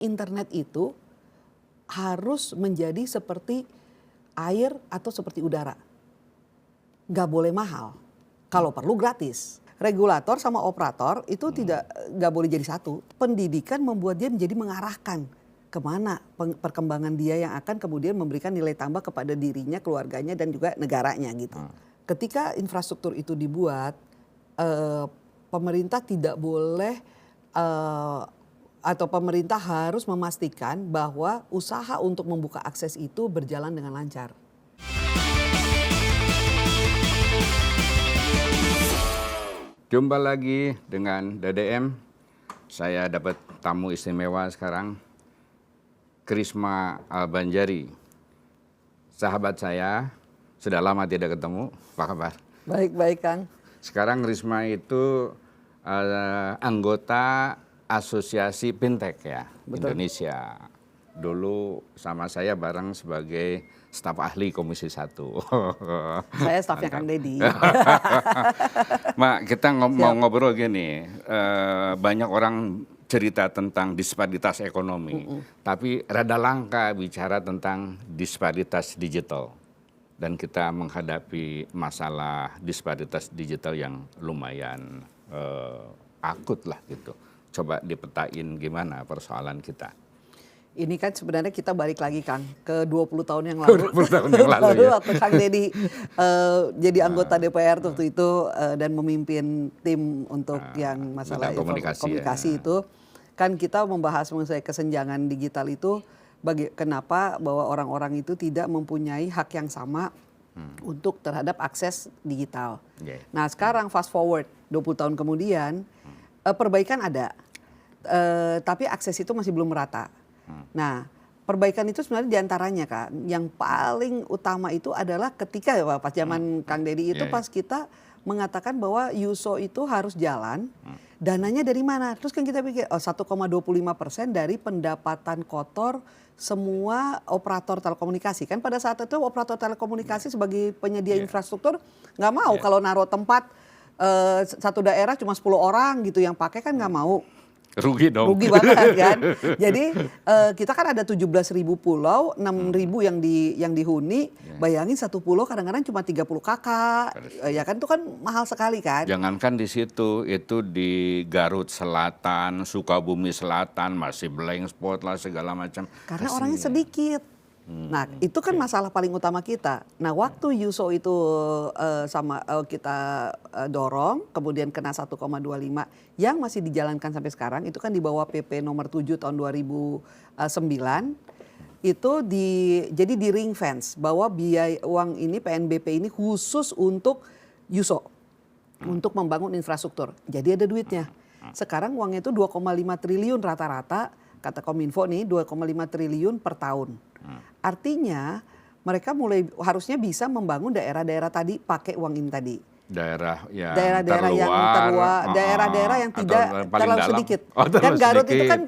internet itu harus menjadi seperti air atau seperti udara. Nggak boleh mahal, kalau perlu gratis. Regulator sama operator itu nggak boleh jadi satu. Pendidikan membuat dia menjadi mengarahkan kemana perkembangan dia yang akan kemudian memberikan nilai tambah kepada dirinya, keluarganya, dan juga negaranya gitu. Ketika infrastruktur itu dibuat, pemerintah tidak boleh atau pemerintah harus memastikan bahwa usaha untuk membuka akses itu berjalan dengan lancar. Jumpa lagi dengan DDM. Saya dapat tamu istimewa sekarang, Krisma Albanjari. Sahabat saya, sudah lama tidak ketemu. Apa kabar? Baik-baik, Kang. Sekarang Krisma itu anggota Asosiasi Fintech ya, Betul. Indonesia. Dulu sama saya bareng sebagai staf ahli Komisi 1. Saya stafnya Kang Deddy. Mak, kita mau ngobrol gini, banyak orang cerita tentang disparitas ekonomi, tapi rada langka bicara tentang disparitas digital. Dan kita menghadapi masalah disparitas digital yang lumayan akut lah gitu. Coba dipetain gimana persoalan kita. Ini kan sebenarnya kita balik lagi, Kang, ke 20 tahun yang lalu. 20 tahun yang lalu ya. Waktu Kang Deddy jadi anggota DPR waktu itu dan memimpin tim untuk yang masalah komunikasi itu. Kan kita membahas mengenai kesenjangan digital itu, kenapa bahwa orang-orang itu tidak mempunyai hak yang sama untuk terhadap akses digital. Nah sekarang fast forward 20 tahun kemudian, perbaikan ada, tapi akses itu masih belum merata. Nah, perbaikan itu sebenarnya diantaranya, Kak, yang paling utama itu adalah ketika pas zaman Kang Deddy itu pas kita mengatakan bahwa USO itu harus jalan, dananya dari mana? Terus kan kita pikir 1,25% dari pendapatan kotor semua operator telekomunikasi. Kan pada saat itu operator telekomunikasi sebagai penyedia infrastruktur nggak mau kalau naruh tempat satu daerah cuma 10 orang gitu yang pakai, kan nggak mau. Rugi dong. Rugi banget kan. Jadi kita kan ada 17.000 pulau, 6.000 yang dihuni. Bayangin satu pulau kadang-kadang cuma 30 kakak. Ya kan itu kan mahal sekali kan. Jangankan di situ, itu di Garut Selatan, Sukabumi Selatan masih blank spot lah segala macam. Karena orangnya sedikit. Nah itu kan masalah paling utama kita. Nah waktu USO itu kita dorong, kemudian kena 1,25 yang masih dijalankan sampai sekarang, itu kan di bawah PP nomor 7 tahun 2009, itu jadi di ring fence bahwa biaya uang ini PNBP ini khusus untuk USO, untuk membangun infrastruktur. Jadi ada duitnya. Sekarang uangnya itu 2,5 triliun rata-rata, kata Kominfo nih 2,5 triliun per tahun. Artinya mereka harusnya bisa membangun daerah-daerah tadi pakai uang ini tadi. Daerah-daerah yang terluar, daerah-daerah yang tidak terlalu sedikit. Kan Garut itu kan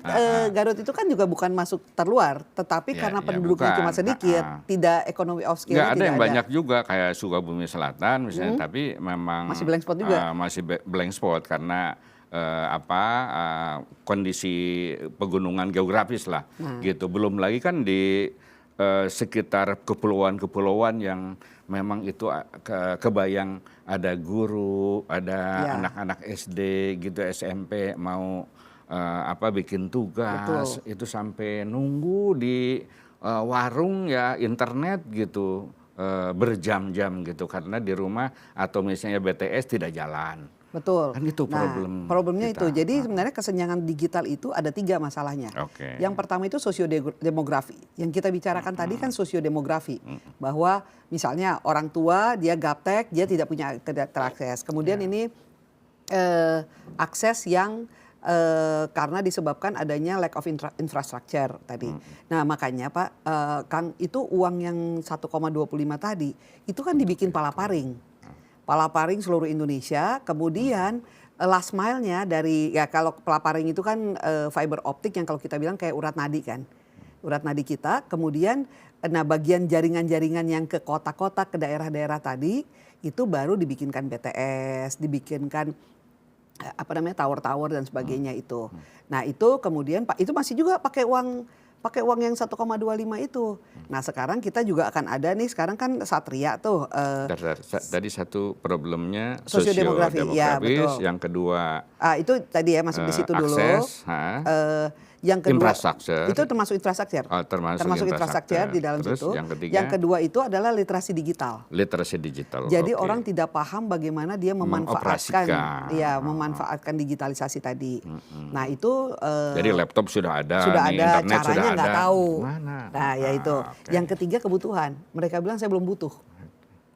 Garut itu kan juga bukan masuk terluar, tetapi karena penduduknya cuma sedikit, tidak economy of scale. Nggak ada yang banyak juga kayak Sukabumi Selatan misalnya, tapi memang masih blank spot juga. Masih blank spot karena kondisi pegunungan geografis lah gitu. Belum lagi kan di sekitar kepulauan-kepulauan yang memang itu kebayang ada guru, ada anak-anak SD gitu, SMP mau bikin tugas. Betul. Itu sampai nunggu di warung ya internet gitu berjam-jam gitu karena di rumah atau misalnya BTS tidak jalan. Betul. Kan itu problemnya kita. Itu. Jadi sebenarnya kesenjangan digital itu ada 3 masalahnya. Yang pertama itu sosiodemografi. Yang kita bicarakan tadi kan sosiodemografi. Bahwa misalnya orang tua dia gaptek, dia tidak punya terakses. Kemudian ini akses yang karena disebabkan adanya lack of infrastructure tadi. Nah makanya Pak, Kang, itu uang yang 1,25 tadi, itu kan dibikin palaparing seluruh Indonesia, kemudian last mile-nya dari, ya kalau palaparing itu kan fiber optik yang kalau kita bilang kayak urat nadi kan. Urat nadi kita, kemudian bagian jaringan-jaringan yang ke kota-kota, ke daerah-daerah tadi, itu baru dibikinkan BTS, dibikinkan tower-tower dan sebagainya itu. Nah itu kemudian itu masih juga pakai uang yang 1,25 itu. Nah sekarang kita juga akan ada nih, sekarang kan Satria tuh. Tadi satu problemnya Sosiodemografis, ya, betul. Yang kedua itu tadi ya masuk di situ dulu. Akses, yang kedua infrastruktur. Itu termasuk infrastruktur. Termasuk infrastruktur di dalam situ. Yang kedua itu adalah literasi digital. Literasi digital. Jadi orang tidak paham bagaimana dia memanfaatkan digitalisasi tadi. Nah itu. Jadi laptop sudah ada, internet caranya sudah ada. Nggak tahu. Mana? Nah ya itu. Okay. Yang ketiga kebutuhan. Mereka bilang saya belum butuh.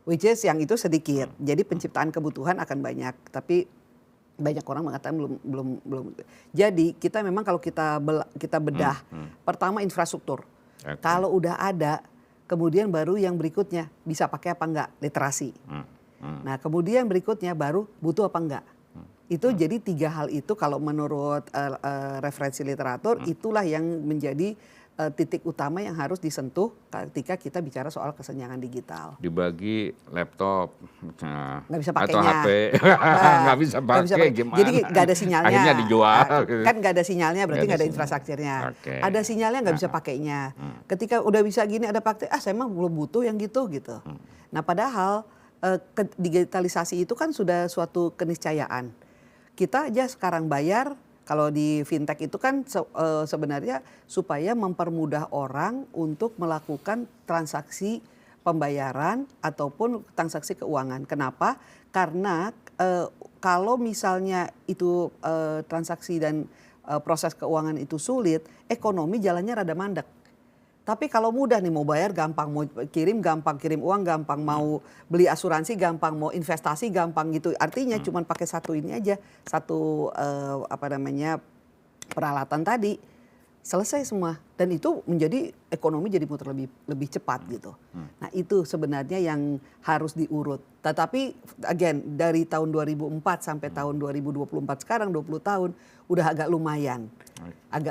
Which is yang itu sedikit. Jadi penciptaan kebutuhan akan banyak. Tapi banyak orang mengatakan belum. Jadi kita memang kalau kita bedah, pertama infrastruktur. Okay. Kalau udah ada, kemudian baru yang berikutnya bisa pakai apa enggak, literasi. Nah kemudian berikutnya baru butuh apa enggak. Itu jadi 3 hal itu kalau menurut referensi literatur itulah yang menjadi titik utama yang harus disentuh ketika kita bicara soal kesenjangan digital. Dibagi laptop, nggak bisa pakainya, atau HP, nggak bisa pakai, gimana? Jadi nggak ada sinyalnya. Akhirnya dijual. Kan nggak ada sinyalnya, berarti nggak ada infrastrukturnya. Okay. Ada sinyalnya nggak bisa pakainya. Ketika udah bisa gini ada praktek, saya mah belum butuh yang gitu. Nah padahal digitalisasi itu kan sudah suatu keniscayaan. Kita aja sekarang bayar. Kalau di fintech itu kan sebenarnya supaya mempermudah orang untuk melakukan transaksi pembayaran ataupun transaksi keuangan. Kenapa? Karena kalau misalnya itu transaksi dan proses keuangan itu sulit, ekonomi jalannya rada mandek. Tapi kalau mudah nih, mau bayar gampang, mau kirim gampang, kirim uang gampang, mau beli asuransi gampang, mau investasi gampang gitu. Artinya cuma pakai satu ini aja, satu peralatan tadi, selesai semua. Dan itu menjadi ekonomi jadi muter lebih cepat gitu. Nah itu sebenarnya yang harus diurut. Tetapi again dari tahun 2004 sampai tahun 2024 sekarang 20 tahun udah agak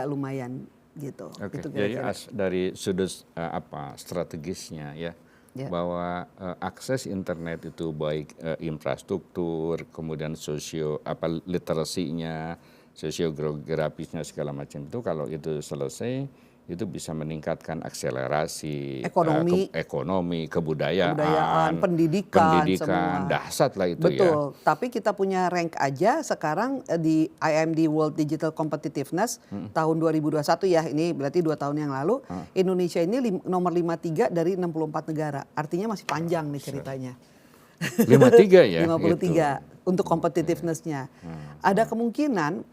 lumayan gitu. Okay. Jadi dari sudut strategisnya ya, bahwa akses internet itu baik infrastruktur, kemudian literasinya, sosiogeografisnya segala macam itu, kalau itu selesai itu bisa meningkatkan akselerasi ekonomi, kebudayaan, pendidikan semua. Dahsyat lah itu. Betul. Tapi kita punya rank aja sekarang di IMD World Digital Competitiveness tahun 2021 ya, ini berarti 2 tahun yang lalu, Indonesia ini nomor 53 dari 64 negara. Artinya masih panjang nih ceritanya. 53 ya? 53 gitu. Untuk competitiveness-nya. Ada kemungkinan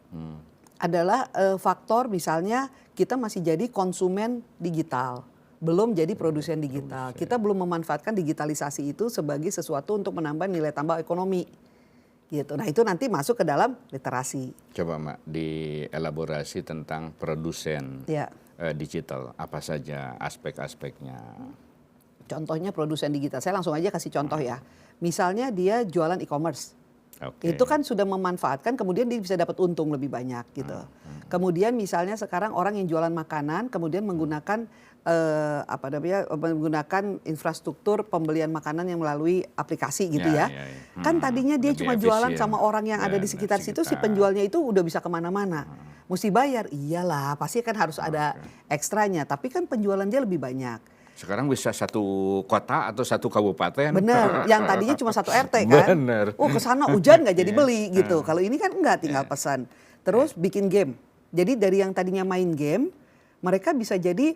adalah faktor misalnya kita masih jadi konsumen digital, belum jadi produsen digital. Kita belum memanfaatkan digitalisasi itu sebagai sesuatu untuk menambah nilai tambah ekonomi. Gitu. Nah itu nanti masuk ke dalam literasi. Coba Mak, dielaborasi tentang produsen digital, apa saja aspek-aspeknya? Contohnya produsen digital, saya langsung aja kasih contoh ya. Misalnya dia jualan e-commerce. Okay. Itu kan sudah memanfaatkan, kemudian dia bisa dapat untung lebih banyak gitu. Kemudian misalnya sekarang orang yang jualan makanan, kemudian menggunakan menggunakan infrastruktur pembelian makanan yang melalui aplikasi gitu ya. Kan tadinya dia cuma jualan sama orang yang ada di sekitar situ, si penjualnya itu udah bisa kemana-mana. Mesti bayar, iyalah pasti kan harus ada ekstranya, tapi kan penjualan dia lebih banyak. Sekarang bisa satu kota atau satu kabupaten. Bener, yang tadinya cuma satu RT kan. Bener. Kesana hujan nggak jadi beli gitu. Kalau ini kan enggak, tinggal pesan. Terus bikin game. Jadi dari yang tadinya main game, mereka bisa jadi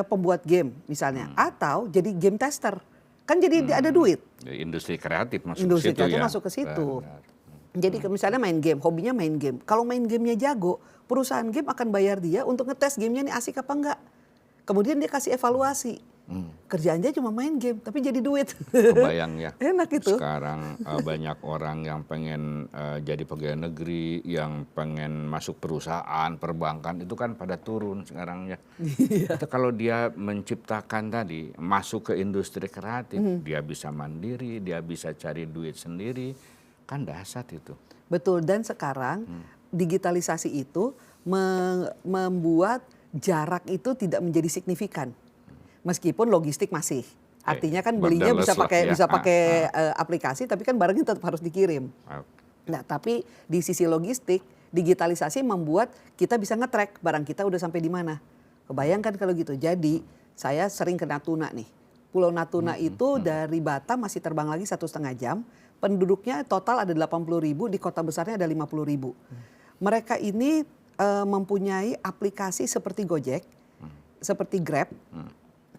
pembuat game misalnya. Atau jadi game tester. Kan jadi ada duit. Industri kreatif masuk Industri ke situ ya. masuk ke situ. Jadi misalnya main game, hobinya main game. Kalau main gamenya jago, perusahaan game akan bayar dia untuk ngetes gamenya nih asik apa enggak. Kemudian dia kasih evaluasi. Kerjaan dia cuma main game, tapi jadi duit. Kebayang ya. Enak itu. Sekarang banyak orang yang pengen jadi pegawai negeri, yang pengen masuk perusahaan, perbankan, itu kan pada turun sekarang ya. Itu kalau dia menciptakan tadi, masuk ke industri kreatif, dia bisa mandiri, dia bisa cari duit sendiri, kan dahsyat itu. Betul, dan sekarang digitalisasi itu membuat jarak itu tidak menjadi signifikan. Meskipun logistik masih, artinya kan belinya bisa pakai aplikasi, tapi kan barangnya tetap harus dikirim. Nah, tapi di sisi logistik, digitalisasi membuat kita bisa nge-track barang kita udah sampai di mana. Kebayangkan kalau gitu. Jadi saya sering ke Natuna nih. Pulau Natuna itu dari Batam masih terbang lagi 1,5 jam. Penduduknya total ada 80.000, di kota besarnya ada 50.000. Mereka ini mempunyai aplikasi seperti Gojek, seperti Grab,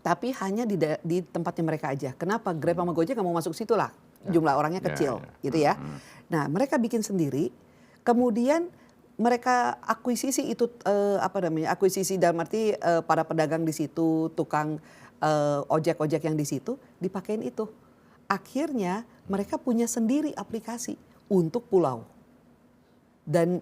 tapi hanya di tempatnya mereka aja. Kenapa? Grab sama Gojek nggak mau masuk situ lah. Jumlah orangnya kecil, gitu ya. Nah, mereka bikin sendiri, kemudian mereka akuisisi itu akuisisi dalam arti para pedagang di situ, tukang ojek-ojek yang di situ dipakein itu. Akhirnya mereka punya sendiri aplikasi untuk pulau. Dan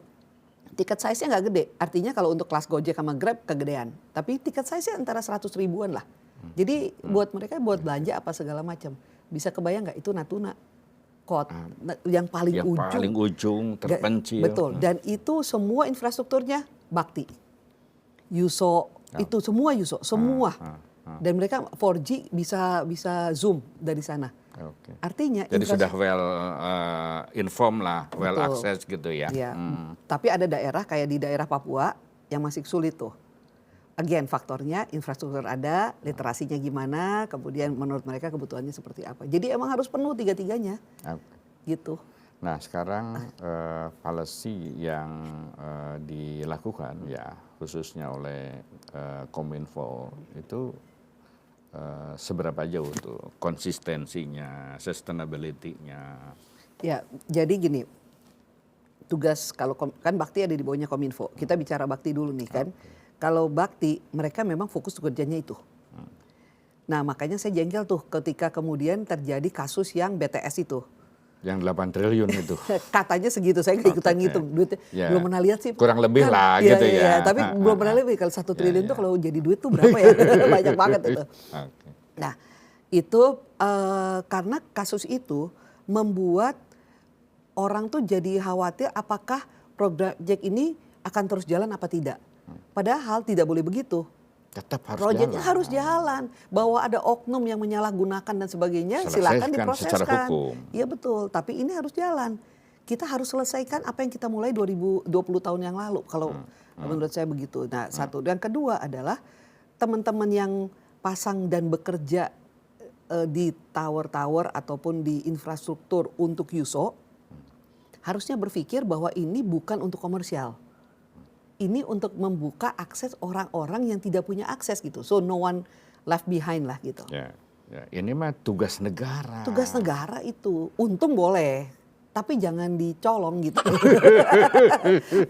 tiket size-nya nggak gede, artinya kalau untuk kelas Gojek sama Grab kegedean. Tapi tiket size-nya antara 100 ribuan lah. Jadi buat mereka buat belanja apa segala macam. Bisa kebayang nggak itu Natuna, yang paling ujung terpencil. Betul. Dan itu semua infrastrukturnya Bakti, Yuso, itu semua Yuso, semua. Dan mereka 4G bisa zoom dari sana. Okay. Artinya jadi sudah well inform lah, well access gitu ya. Ya. Tapi ada daerah kayak di daerah Papua yang masih sulit tuh. Again, faktornya infrastruktur ada, literasinya gimana, kemudian menurut mereka kebutuhannya seperti apa. Jadi emang harus penuh tiga-tiganya, gitu. Nah sekarang policy yang dilakukan ya khususnya oleh Kominfo itu seberapa jauh tuh konsistensinya, sustainability-nya? Ya, jadi gini, tugas kalau kan Bakti ada di bawahnya Kominfo. Kita bicara Bakti dulu nih kan. Kalau Bakti, mereka memang fokus kerjanya itu. Nah makanya saya jengkel tuh ketika kemudian terjadi kasus yang BTS itu. Yang 8 triliun itu. Katanya segitu, saya nggak ikutan ngitung. Duitnya belum pernah lihat sih. Kurang lebih kan, lah gitu ya. Tapi belum pernah lihat kalau 1 triliun itu kalau jadi duit tuh berapa ya. Banyak banget itu. Nah itu karena kasus itu membuat orang tuh jadi khawatir apakah proyek ini akan terus jalan apa tidak. Padahal tidak boleh begitu. Tetap harus proyeknya jalan. harus jalan. Bahwa ada oknum yang menyalahgunakan dan sebagainya, silakan diproseskan. Iya betul, tapi ini harus jalan. Kita harus selesaikan apa yang kita mulai 2020 tahun yang lalu. Kalau menurut saya begitu. Nah satu. Dan kedua adalah teman-teman yang pasang dan bekerja di tower-tower ataupun di infrastruktur untuk Yuso, harusnya berpikir bahwa ini bukan untuk komersial. Ini untuk membuka akses orang-orang yang tidak punya akses gitu. So no one left behind lah gitu. Ya, ini mah tugas negara. Tugas negara itu. Untung boleh, tapi jangan dicolong gitu.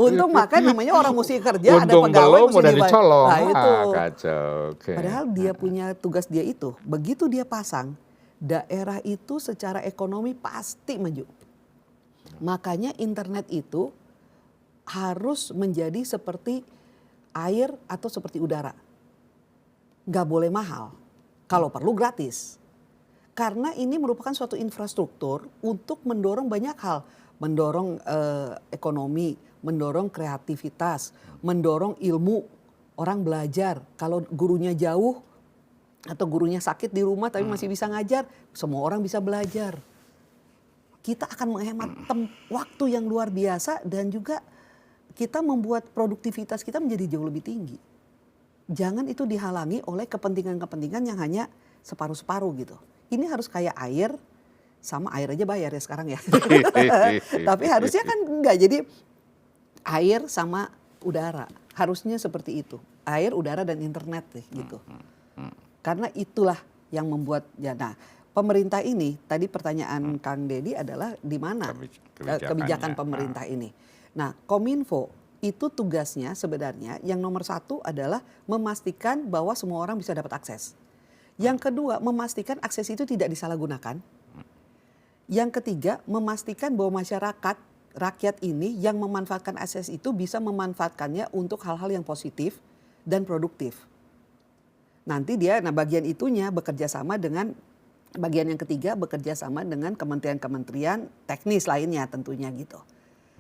Untung makan namanya orang mesti kerja, untung ada pegawai mesti udah dicolong. Nah, itu. Kacau. Okay. Padahal dia punya tugas dia itu. Begitu dia pasang, daerah itu secara ekonomi pasti maju. Makanya internet itu harus menjadi seperti air atau seperti udara. Nggak boleh mahal, kalau perlu gratis. Karena ini merupakan suatu infrastruktur untuk mendorong banyak hal. Mendorong ekonomi, mendorong kreativitas, mendorong ilmu. Orang belajar, kalau gurunya jauh atau gurunya sakit di rumah tapi masih bisa ngajar, semua orang bisa belajar. Kita akan menghemat waktu yang luar biasa dan juga kita membuat produktivitas kita menjadi jauh lebih tinggi. Jangan itu dihalangi oleh kepentingan-kepentingan yang hanya separuh-separuh gitu. Ini harus kayak air, sama air aja bayar ya sekarang ya. Tapi harusnya kan enggak, jadi air sama udara. Harusnya seperti itu. Air, udara dan internet deh gitu. Karena itulah yang membuat, ya nah pemerintah ini, tadi pertanyaan Kang Deddy adalah di mana kebijakan pemerintah ini. Nah, Kominfo itu tugasnya sebenarnya yang nomor satu adalah memastikan bahwa semua orang bisa dapat akses. Yang kedua, memastikan akses itu tidak disalahgunakan. Yang ketiga, memastikan bahwa rakyat ini yang memanfaatkan akses itu bisa memanfaatkannya untuk hal-hal yang positif dan produktif. Nanti bagian itunya bekerja sama dengan, bagian yang ketiga bekerja sama dengan kementerian-kementerian teknis lainnya tentunya gitu.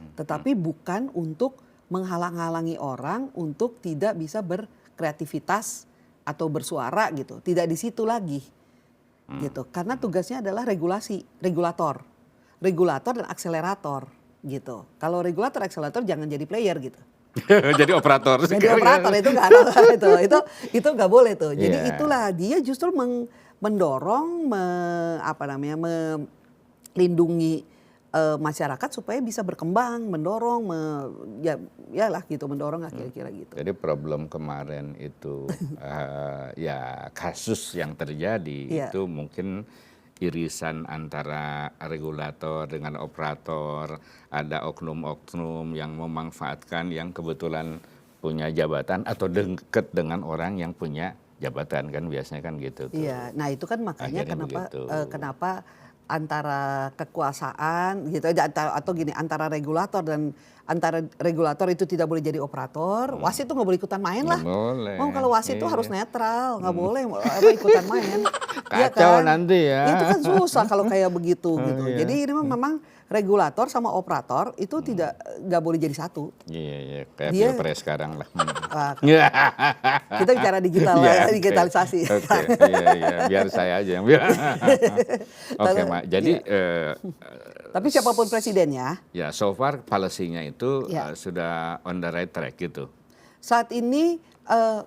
Tetapi bukan untuk menghalang-halangi orang untuk tidak bisa berkreativitas atau bersuara gitu. Tidak di situ lagi gitu. Karena tugasnya adalah regulator dan akselerator gitu. Kalau regulator akselerator jangan jadi player gitu. Jadi operator. Jadi operator itu nggak itu nggak boleh tuh. Jadi itulah dia justru mendorong melindungi masyarakat supaya bisa berkembang, mendorong mendorong lah kira-kira gitu. Jadi problem kemarin itu ya kasus yang terjadi itu mungkin irisan antara regulator dengan operator, ada oknum-oknum yang memanfaatkan yang kebetulan punya jabatan atau dekat dengan orang yang punya jabatan kan biasanya kan gitu tuh. Iya, nah itu kan makanya kenapa antara kekuasaan gitu atau gini antara regulator itu tidak boleh jadi operator, wasit itu nggak boleh ikutan main lah. Boleh. Kalau wasit itu harus netral, nggak boleh ikutan main. Kacau kan? Nanti ya. Itu kan susah kalau kayak begitu gitu. Iya. Jadi ini memang regulator sama operator itu nggak boleh jadi satu. Iya, kayak pilpres sekarang lah. Kita bicara digitalisasi. Iya, biar saya aja yang bilang. Oke, Mak. Jadi tapi siapapun presidennya. Ya, so far policy-nya itu sudah on the right track gitu. Saat ini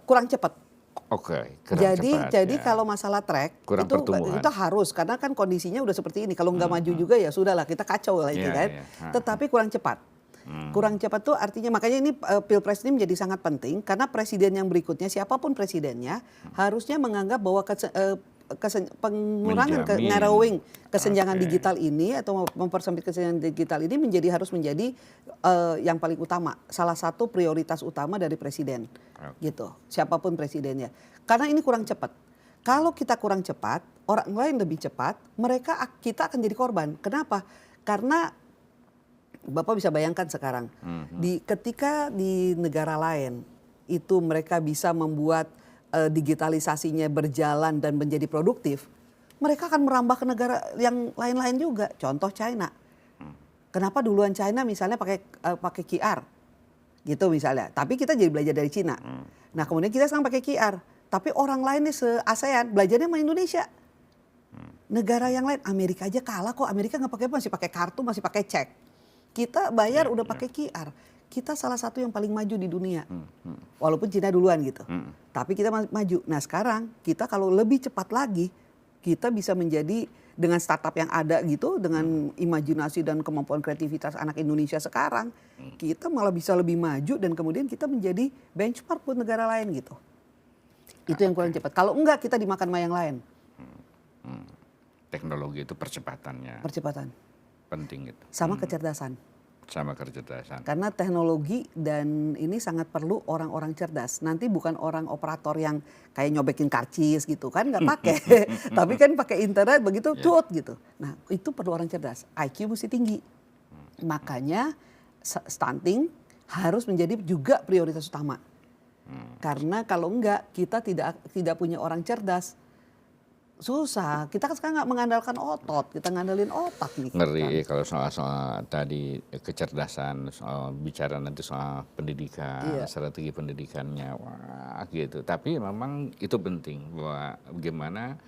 kurang cepat. Oke, jadi kalau masalah track itu harus karena kan kondisinya udah seperti ini. Kalau nggak maju juga ya sudahlah kita kacau lagi kan. Tetapi kurang cepat. Kurang cepat tuh artinya makanya ini pilpres ini menjadi sangat penting karena presiden yang berikutnya siapapun presidennya harusnya menganggap bahwa pengurangan narrowing kesenjangan digital ini atau mempersempit kesenjangan digital ini harus menjadi yang paling utama, salah satu prioritas utama dari presiden gitu, siapapun presidennya, karena ini kurang cepat. Kalau kita kurang cepat, orang lain lebih cepat, kita akan jadi korban. Kenapa? Karena Bapak bisa bayangkan sekarang ketika di negara lain itu mereka bisa membuat digitalisasinya berjalan dan menjadi produktif, mereka akan merambah ke negara yang lain-lain juga. Contoh China. Kenapa duluan China misalnya pakai QR, gitu misalnya. Tapi kita jadi belajar dari China. Nah kemudian kita sekarang pakai QR. Tapi orang lain di se-ASEAN belajarnya sama Indonesia. Negara yang lain, Amerika aja kalah kok. Amerika nggak pakai masih pakai kartu, masih pakai cek. Kita bayar udah pakai QR. Kita salah satu yang paling maju di dunia. Walaupun Cina duluan gitu. Tapi kita maju. Nah sekarang kita kalau lebih cepat lagi, kita bisa menjadi dengan startup yang ada gitu, dengan imajinasi dan kemampuan kreativitas anak Indonesia sekarang, kita malah bisa lebih maju dan kemudian kita menjadi benchmark buat negara lain gitu. Itu yang kurang cepat. Kalau enggak kita dimakan sama yang lain. Teknologi itu percepatannya. Percepatan. Penting itu. Sama kecerdasan. Sama kecerdasan. Karena teknologi dan ini sangat perlu orang-orang cerdas. Nanti bukan orang operator yang kayak nyobekin karcis gitu kan, nggak pakai. Tapi kan pakai internet begitu cut gitu. Nah itu perlu orang cerdas. IQ mesti tinggi. Makanya stunting harus menjadi juga prioritas utama. Karena kalau enggak kita tidak punya orang cerdas. Susah, kita kan sekarang nggak mengandalkan otot, kita ngandelin otak nih. Ngeri kalau soal tadi kecerdasan, soal bicara nanti soal pendidikan, strategi pendidikannya, wah gitu. Tapi memang itu penting bahwa bagaimana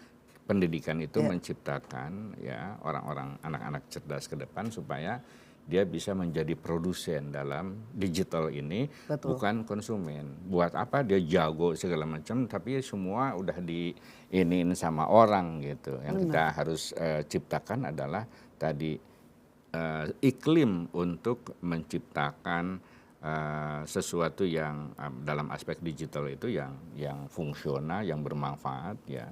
pendidikan itu menciptakan ya orang-orang anak-anak cerdas ke depan supaya dia bisa menjadi produsen dalam digital ini. Betul. Bukan konsumen. Buat apa dia jago segala macam, tapi semua udah diinin sama orang gitu. Yang kita harus ciptakan adalah tadi iklim untuk menciptakan sesuatu yang dalam aspek digital itu yang fungsional, yang bermanfaat ya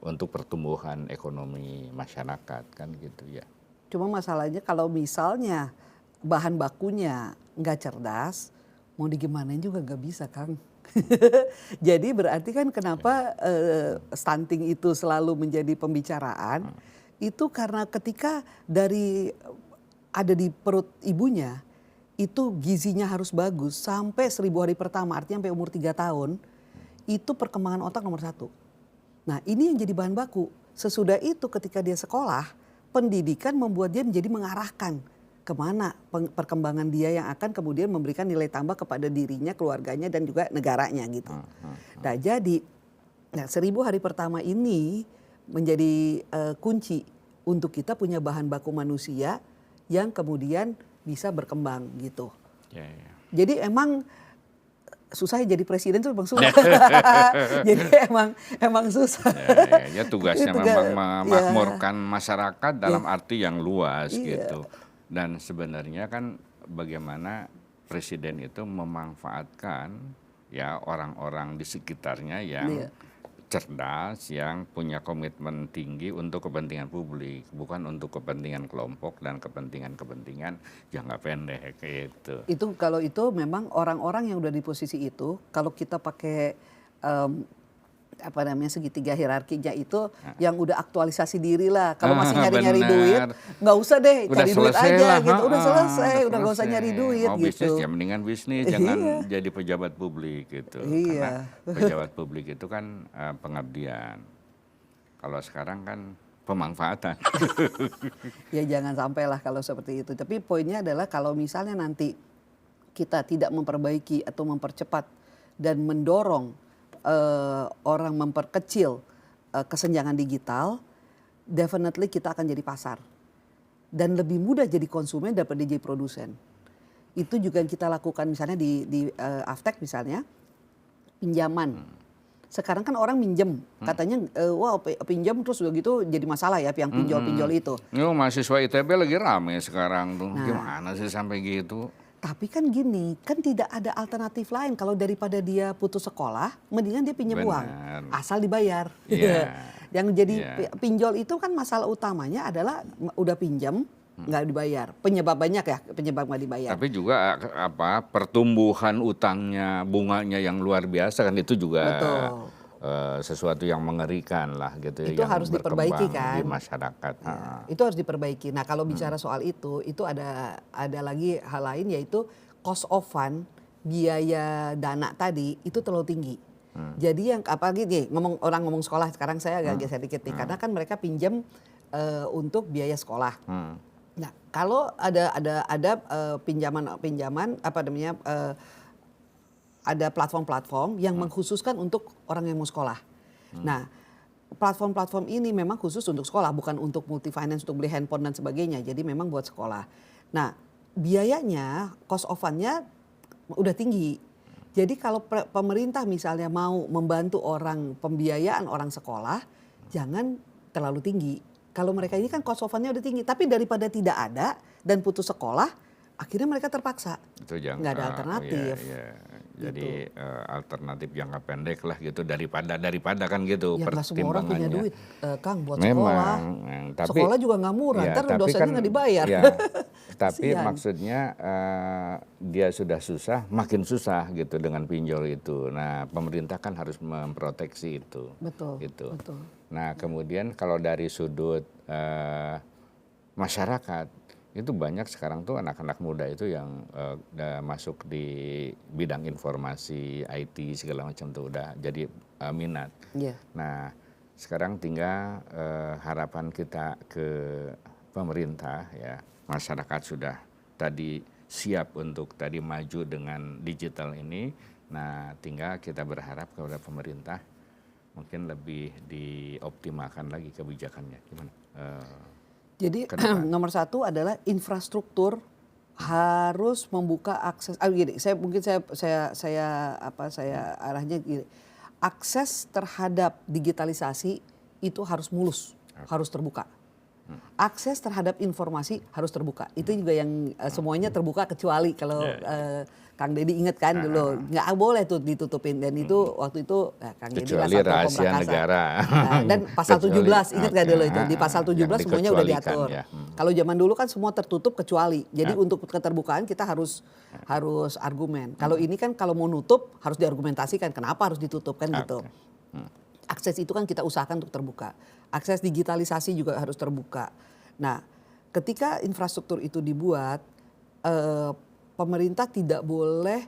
untuk pertumbuhan ekonomi masyarakat kan gitu ya. Cuma masalahnya kalau misalnya bahan bakunya nggak cerdas, mau digimanain juga nggak bisa Kang. Jadi berarti kan kenapa stunting itu selalu menjadi pembicaraan, itu karena ketika ada di perut ibunya, itu gizinya harus bagus sampai 1000 hari pertama, artinya sampai umur 3 tahun, itu perkembangan otak nomor 1. Nah ini yang jadi bahan baku. Sesudah itu ketika dia sekolah, pendidikan membuat dia menjadi mengarahkan kemana perkembangan dia yang akan kemudian memberikan nilai tambah kepada dirinya, keluarganya dan juga negaranya gitu. Nah jadi 1000 hari pertama ini menjadi kunci untuk kita punya bahan baku manusia yang kemudian bisa berkembang gitu. Ya, ya. Jadi emang susah ya jadi presiden tuh emang susah. Jadi emang susah. Ya, tugasnya memang memakmurkan masyarakat dalam arti yang luas gitu. Dan sebenarnya kan bagaimana presiden itu memanfaatkan ya orang-orang di sekitarnya yang cerdas, yang punya komitmen tinggi untuk kepentingan publik, bukan untuk kepentingan kelompok dan kepentingan-kepentingan jangka pendek gitu. Itu kalau itu memang orang-orang yang udah di posisi itu, kalau kita pakai segitiga hierarkinya itu yang udah aktualisasi diri lah. Kalau masih nyari-nyari duit, nggak usah deh cari duit aja lah, gitu. Udah selesai, udah nggak usah nyari duit mau gitu. Bisnis ya mendingan bisnis, jangan jadi pejabat publik gitu. Karena pejabat publik itu kan pengabdian. Kalau sekarang kan pemanfaatan. Ya jangan sampailah kalau seperti itu. Tapi poinnya adalah kalau misalnya nanti kita tidak memperbaiki atau mempercepat dan mendorong orang memperkecil kesenjangan digital, definitely kita akan jadi pasar. Dan lebih mudah jadi konsumen daripada jadi produsen. Itu juga yang kita lakukan misalnya di Aftek misalnya, pinjaman. Sekarang kan orang minjem, katanya wah pinjam terus udah gitu jadi masalah ya yang pinjol-pinjol itu. Mahasiswa ITB lagi rame sekarang tuh, gimana sih sampai gitu? Tapi kan gini, kan tidak ada alternatif lain. Kalau daripada dia putus sekolah, mendingan dia pinjam uang. Asal dibayar. Yang jadi pinjol itu kan masalah utamanya adalah udah pinjam, nggak dibayar. Penyebab banyak ya, penyebab nggak dibayar. Tapi juga pertumbuhan utangnya, bunganya yang luar biasa kan itu juga sesuatu yang mengerikan lah gitu. Itu yang harus diperbaiki kan di masyarakat. Itu harus diperbaiki. Nah kalau bicara soal itu ada lagi hal lain yaitu cost of fund, biaya dana tadi itu terlalu tinggi. Jadi yang apalagi nih orang ngomong sekolah sekarang saya agak geser dikit nih karena kan mereka pinjam untuk biaya sekolah. Nah kalau ada pinjaman ada platform-platform yang mengkhususkan untuk orang yang mau sekolah. Nah, platform-platform ini memang khusus untuk sekolah, bukan untuk multi finance, untuk beli handphone dan sebagainya. Jadi memang buat sekolah. Nah, biayanya, cost of fund-nya udah tinggi. Jadi kalau pemerintah misalnya mau membantu pembiayaan orang sekolah, jangan terlalu tinggi. Kalau mereka ini kan cost of fund-nya udah tinggi, tapi daripada tidak ada dan putus sekolah, akhirnya mereka terpaksa. Itu nggak ada alternatif. Jadi alternatif jangka pendek lah gitu daripada kan gitu ya, pertimbangannya. Semua orang punya duit, Kang, buat memang, sekolah. Sekolah juga nggak murah, ntar dosennya kan, nggak dibayar. Tapi maksudnya dia sudah susah, makin susah gitu dengan pinjol itu. Nah pemerintah kan harus memproteksi itu. Betul. Gitu. Betul. Nah kemudian kalau dari sudut masyarakat, itu banyak sekarang tuh anak-anak muda itu yang masuk di bidang informasi, IT segala macam tuh udah jadi minat. Nah sekarang tinggal harapan kita ke pemerintah ya, masyarakat sudah tadi siap untuk tadi maju dengan digital ini. Nah tinggal kita berharap kepada pemerintah mungkin lebih dioptimalkan lagi kebijakannya. Gimana? Jadi nomor satu adalah infrastruktur harus membuka akses. Gini, saya arahnya gini. Akses terhadap digitalisasi itu harus mulus, harus terbuka. Akses terhadap informasi harus terbuka. Itu juga yang semuanya terbuka kecuali kalau Kang Deddy ingat kan dulu nggak boleh tuh ditutupin dan itu waktu itu Kang Deddy lah satu rahasia negara. Dan pasal 17 ingat nggak dulu itu di pasal 17 semuanya udah diatur. Kalau zaman dulu kan semua tertutup kecuali. Jadi untuk keterbukaan kita harus argumen. Kalau ini kan kalau mau nutup harus diargumentasikan kenapa harus ditutup kan gitu. Akses itu kan kita usahakan untuk terbuka. Akses digitalisasi juga harus terbuka. Nah, ketika infrastruktur itu dibuat, pemerintah tidak boleh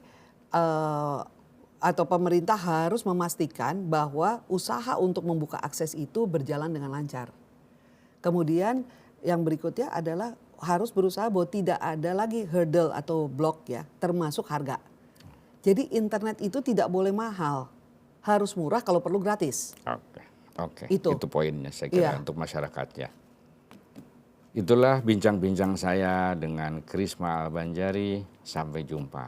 atau pemerintah harus memastikan bahwa usaha untuk membuka akses itu berjalan dengan lancar. Kemudian yang berikutnya adalah harus berusaha bahwa tidak ada lagi hurdle atau blok ya, termasuk harga. Jadi internet itu tidak boleh mahal, harus murah kalau perlu gratis. Oke. Itu poinnya saya kira untuk masyarakat ya. itulah bincang-bincang saya dengan Krisma Al-Banjari. Sampai jumpa.